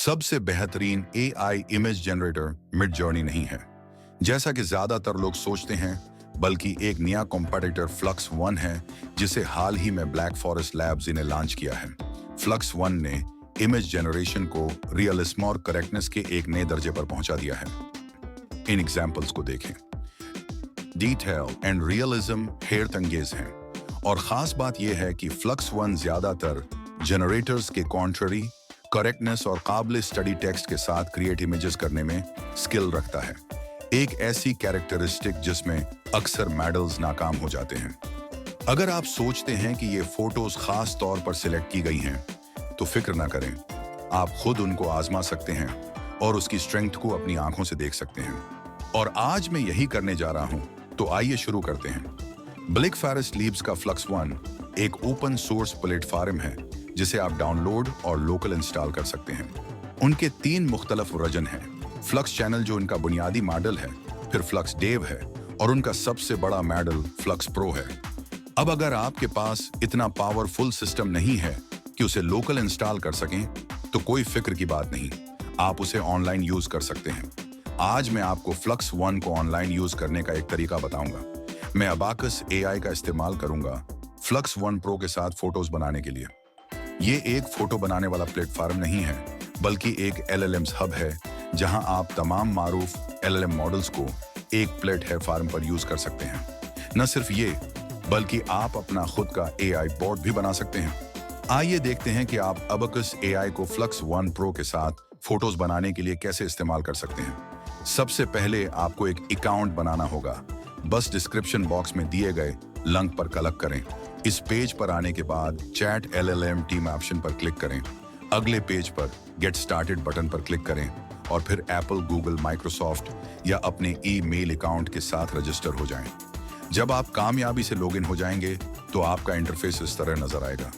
सबसे बेहतरीन AI image generator Midjourney नहीं है जैसा कि ज्यादातर लोग सोचते हैं, बल्कि एक नया कॉम्पिटिटर फ्लक्स वन है जिसे हाल ही में ब्लैक फॉरेस्ट लैब्स ने लॉन्च किया है। फ्लक्स वन ने इमेज जनरेशन को रियलिज्म और करेक्टनेस के एक नए दर्जे पर पहुंचा दिया है। इन एग्जाम्पल्स को देखें। डिटेल एंड रियलिज्म हैरत अंगेज हैं, और खास बात यह है कि फ्लक्स वन ज्यादातर जनरेटर्स के कॉन्ट्ररी करेक्टनेस और काबिल स्टडी टेक्स्ट के साथ क्रिएट इमेजेस करने में स्किल रखता है, एक ऐसी कैरेक्टरिस्टिक जिसमें अक्सर मॉडल्स नाकाम हो जाते हैं। अगर आप सोचते हैं कि ये फोटोज खास तौर पर सिलेक्ट की गई हैं, तो फिक्र ना करें, आप खुद उनको आजमा सकते हैं और उसकी स्ट्रेंथ को अपनी आंखों से देख सकते हैं। और आज मैं यही करने जा रहा हूं, तो आइए शुरू करते हैं। ब्लैक फॉरेस्ट लैब्स का फ्लक्स वन एक ओपन सोर्स प्लेटफॉर्म है जिसे आप डाउनलोड और लोकल इंस्टॉल कर सकते हैं। उनके 3 मुख्तलिफ वर्जन हैं। फ्लक्स चैनल जो उनका बुनियादी मॉडल है, फिर फ्लक्स डेव है और उनका सबसे बड़ा मॉडल फ्लक्स प्रो है। अब अगर आपके पास इतना पावरफुल सिस्टम नहीं है कि उसे लोकल इंस्टॉल कर सकें, तो कोई फिक्र की बात नहीं, आप उसे ऑनलाइन यूज कर सकते हैं। आज मैं आपको फ्लक्स वन को ऑनलाइन यूज करने का एक तरीका बताऊंगा। मैं अबाकस एआई का इस्तेमाल करूंगा फ्लक्स वन प्रो के साथ फोटोज बनाने के लिए। ये एक फोटो बनाने वाला प्लेटफॉर्म नहीं है, बल्कि एक LLMs हब है जहां आप तमाम मारूफ LLM मॉडल्स को एक प्लेटफॉर्म पर यूज कर सकते हैं। न सिर्फ ये, बल्कि आप अपना खुद का AI बॉट भी बना सकते हैं। आइए देखते हैं कि आप अबाकस AI को फ्लक्स वन प्रो के साथ फोटोज बनाने के लिए कैसे इस्तेमाल कर सकते हैं। सबसे पहले आपको एक अकाउंट बनाना होगा। बस डिस्क्रिप्शन बॉक्स में दिए गए लिंक पर क्लिक करें। इस पेज पर आने के बाद चैट LLM टीम ऑप्शन पर क्लिक करें। अगले पेज पर गेट स्टार्टेड बटन पर क्लिक करें और फिर एप्पल, गूगल, माइक्रोसॉफ्ट या अपने ईमेल अकाउंट के साथ रजिस्टर हो जाएं। जब आप कामयाबी से लॉगिन हो जाएंगे, तो आपका इंटरफेस इस तरह नजर आएगा।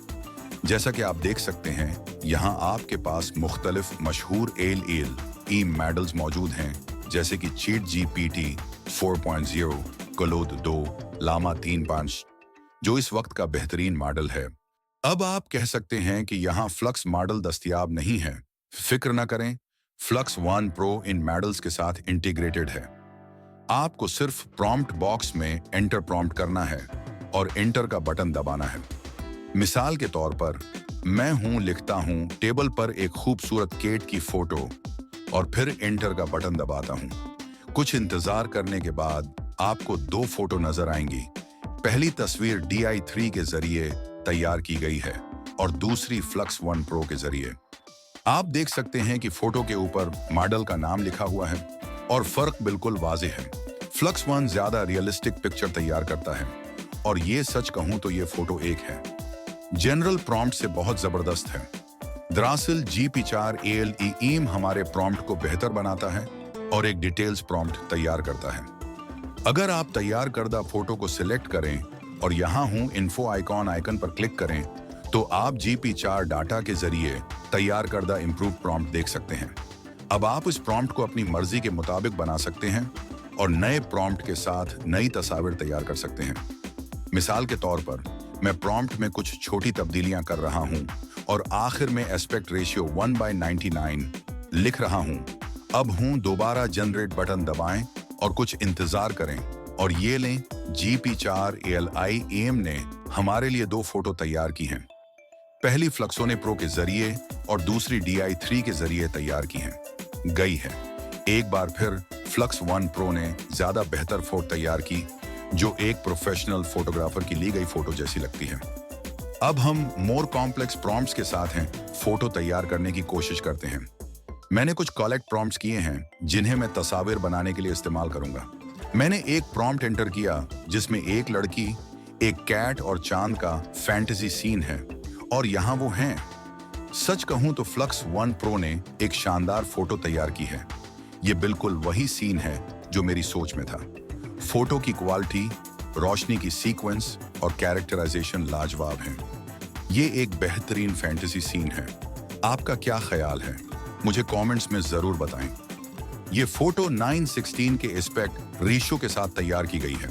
जैसा कि आप देख सकते हैं, यहाँ आपके पास मुख्तलिफ मशहूर ई मॉडल्स मौजूद हैं, जैसे कि चैट GPT 4.0, क्लोड 2, लामा 3.5, जो इस वक्त का बेहतरीन मॉडल है। अब आप कह सकते हैं कि यहाँ फ्लक्स मॉडल दस्तयाब नहीं है। फिक्र न करें, flux one pro in models के साथ इंटीग्रेटेड है। आपको सिर्फ प्रॉम्प्ट बॉक्स में एंटर प्रॉम्प्ट करना है और एंटर का बटन दबाना है। मिसाल के तौर पर, मैं लिखता हूँ टेबल पर एक खूबसूरत केट की फोटो और फिर एंटर का बटन दबाता हूँ। कुछ इंतजार करने के बाद आपको 2 फोटो नजर आएंगी। पहली तस्वीर DI3 के जरिए तैयार की गई है और दूसरी फ्लक्स वन प्रो के जरिए। आप देख सकते हैं कि फोटो के ऊपर मॉडल का नाम लिखा हुआ है और फर्क बिल्कुल वाज़ेह है। फ्लक्स वन ज्यादा रियलिस्टिक पिक्चर तैयार करता है, और ये सच कहूं तो ये फोटो एक है। जनरल प्रॉम्प्ट से बहुत जबरदस्त है। दरअसल GPT-4 ALE हमारे प्रॉम्प्ट को बेहतर बनाता है और एक डिटेल्स प्रॉम्प्ट तैयार करता है। अगर आप तैयार करदा फोटो को सिलेक्ट करें और यहाँ इन्फो आइकन पर क्लिक करें, तो आप GPT-4 डाटा के जरिए तैयार करदा इम्प्रूव प्रॉम्प्ट देख सकते हैं। अब आप इस प्रॉम्प्ट को अपनी मर्जी के मुताबिक बना सकते हैं और नए प्रॉम्प्ट के साथ नई तस्वीर तैयार कर सकते हैं। मिसाल के तौर पर, मैं प्रॉम्प्ट में कुछ छोटी तब्दीलियां कर रहा हूं और आखिर में एस्पेक्ट रेशियो 1/99 लिख रहा हूं। अब दोबारा जनरेट बटन दबाएं और कुछ इंतजार करें, और ये लें, GPT-4 ALE ने हमारे लिए 2 फोटो तैयार की हैं। पहली फ्लक्सोने प्रो के जरिए और दूसरी DI3 के जरिए तैयार की हैं। गई है। एक बार फिर फ्लक्स वन प्रो ने ज्यादा बेहतर फोटो तैयार की, जो एक प्रोफेशनल फोटोग्राफर की ली गई फोटो जैसी लगती है। अब हम मोर कॉम्प्लेक्स प्रॉम्प्ट्स के साथ फोटो तैयार करने की कोशिश करते हैं। मैंने कुछ कलेक्ट प्रॉम्प्ट्स किए हैं जिन्हें मैं तस्वीर बनाने के लिए इस्तेमाल करूंगा। मैंने एक प्रॉम्प्ट एंटर किया जिसमें एक लड़की, एक कैट और चांद का फैंटेसी सीन है, और यहाँ वो हैं। सच कहूं तो फ्लक्स वन प्रो ने एक शानदार फोटो तैयार की है। ये बिल्कुल वही सीन है जो मेरी सोच में था। फोटो की क्वालिटी, रोशनी की सीक्वेंस और कैरेक्टराइजेशन लाजवाब है। ये एक बेहतरीन फैंटेसी सीन है। आपका क्या ख्याल है? मुझे कमेंट्स में जरूर बताएं। ये फोटो 9:16 के एस्पेक्ट रेशियो के साथ तैयार की गई है।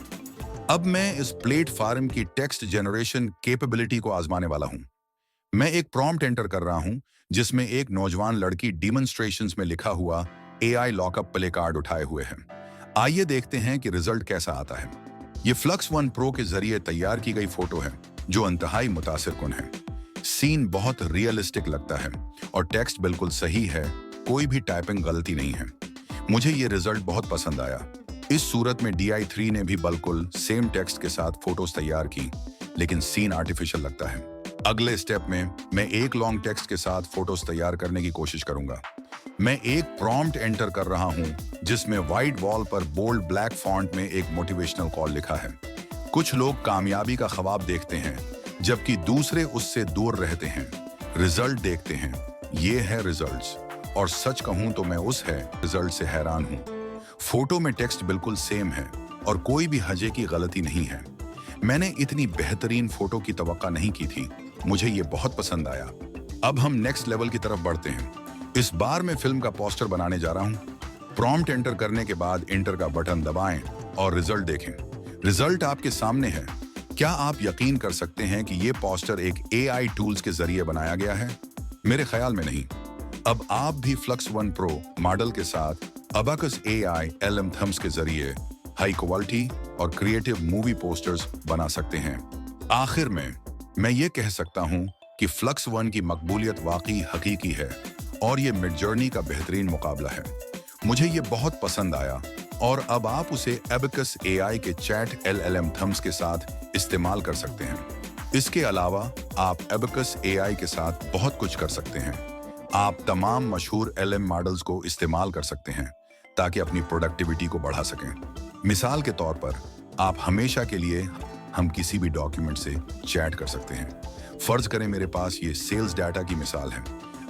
अब मैं इस प्लेटफॉर्म की टेक्स्ट जनरेशन कैपेबिलिटी को आजमाने वाला हूं। मैं एक प्रॉम्प्ट एंटर कर रहा हूं जिसमें एक नौजवान लड़की डिमॉन्स्ट्रेशंस में लिखा हुआ AI लॉकअप प्ले कार्ड उठाए हुए है। आइए देखते हैं कि रिजल्ट कैसा आता है। ये फ्लक्स वन प्रो के जरिए तैयार की गई फोटो है जो इंतहाई मुतासिरकुन है। सीन बहुत रियलिस्टिक लगता है और टेक्स्ट बिल्कुल सही है, कोई भी टाइपिंग गलती नहीं है। मुझे ये रिजल्ट बहुत पसंद आया। इस सूरत में DI3 ने भी बिल्कुल सेम टेक्स्ट के साथ फोटोज तैयार की, लेकिन सीन आर्टिफिशियल लगता है। अगले स्टेप में मैं एक लॉन्ग टेक्स्ट के साथ फोटोज तैयार करने की कोशिश करूंगा। मैं एक प्रॉम्प्ट एंटर कर रहा हूं जिसमें व्हाइट वॉल पर बोल्ड ब्लैक फॉन्ट में एक मोटिवेशनल कॉल लिखा है। कुछ लोग कामयाबी का ख्वाब देखते हैं जबकि दूसरे उससे दूर रहते हैं। रिजल्ट देखते हैं, ये है रिजल्ट्स, और सच कहूं तो मैं उस है रिजल्ट से हैरान हूं। फोटो में टेक्स्ट बिल्कुल सेम है और कोई भी हजे की गलती नहीं है। मैंने इतनी बेहतरीन फोटो की तवक्का नहीं की थी। मुझे ये बहुत पसंद आया। अब हम नेक्स्ट लेवल की तरफ बढ़ते हैं। इस बार मैं फिल्म का पोस्टर बनाने जा रहा हूं। प्रॉम्प्ट एंटर करने के बाद एंटर का बटन दबाएं और रिजल्ट देखें। रिजल्ट आपके सामने है। क्या आप यकीन कर सकते हैं कि ये पोस्टर एक AI टूल्स के जरिए बनाया गया है? मेरे ख्याल में नहीं। अब आप भी फ्लक्स वन प्रो मॉडल के साथ अबाकस AI LM थम्स के जरिए हाई क्वालिटी और क्रिएटिव मूवी पोस्टर्स बना सकते हैं। आखिर में मैं ये कह सकता हूं कि फ्लक्स वन की मकबूलियत वाकई हकीकी है और ये मिडजर्नी का बेहतरीन मुकाबला है। मुझे ये बहुत पसंद आया और अब आप उसे अबाकस AI के चैट LLM थम्स के साथ इस्तेमाल कर सकते हैं। इसके अलावा आप अबाकस AI के साथ बहुत कुछ कर सकते हैं। आप तमाम मशहूर LM मॉडल्स को इस्तेमाल कर सकते हैं ताकि अपनी प्रोडक्टिविटी को बढ़ा सकें। मिसाल के तौर पर आप हमेशा के लिए हम किसी भी डॉक्यूमेंट से चैट कर सकते हैं। फर्ज करें मेरे पास ये सेल्स डाटा की मिसाल है।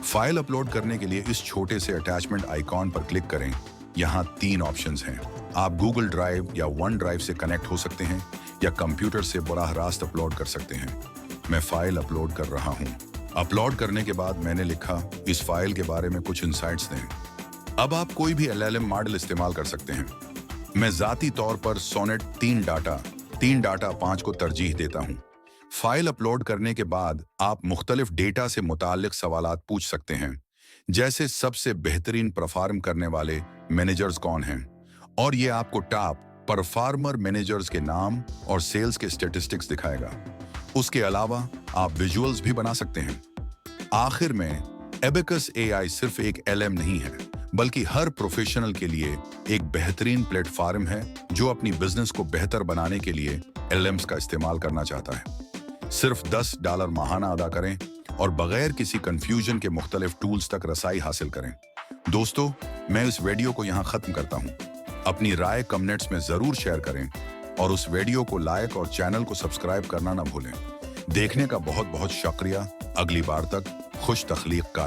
फाइल अपलोड करने के लिए इस छोटे से अटैचमेंट आइकॉन पर क्लिक करें। यहाँ 3 ऑप्शंस हैं। आप गूगल ड्राइव या वन ड्राइव से कनेक्ट हो सकते हैं या कंप्यूटर से बराह रास्त अपलोड कर सकते हैं। मैं फाइल अपलोड कर रहा हूँ। अपलोड करने के बाद मैंने लिखा इस फाइल के बारे में कुछ इंसाइट्स दें। अब आप कोई भी LLM मॉडल इस्तेमाल कर सकते हैं। मैं ज़ाती तौर पर सोनेट 3 डाटा 5 को तरजीह देता हूं। फाइल अपलोड करने के बाद आप मुख्तलिफ डेटा से मुताल्लिक सवालात पूछ सकते हैं, जैसे सबसे बेहतरीन परफॉर्म करने वाले मैनेजर्स कौन हैं, और ये आपको टॉप परफॉर्मर मैनेजर्स के नाम और सेल्स के स्टैटिस्टिक्स दिखाएगा। उसके अलावा आप विजुअल्स भी बना सकते हैं। आखिर में अबाकस AI सिर्फ एक LM नहीं है, बल्कि हर प्रोफेशनल के लिए एक बेहतरीन प्लेटफॉर्म है जो अपनी बिजनेस को बेहतर बनाने के लिए LMs का इस्तेमाल करना चाहता है। सिर्फ $10 माहाना अदा करें और बगैर किसी कंफ्यूजन के मुख्तलिफ टूल्स तक रसाई हासिल करें। दोस्तों, मैं इस वीडियो को यहाँ खत्म करता हूँ। अपनी राय कमेंट्स में जरूर शेयर करें और उस वीडियो को लाइक और चैनल को सब्सक्राइब करना ना भूलें। देखने का बहुत बहुत शुक्रिया। अगली बार तक खुश तख्लीक का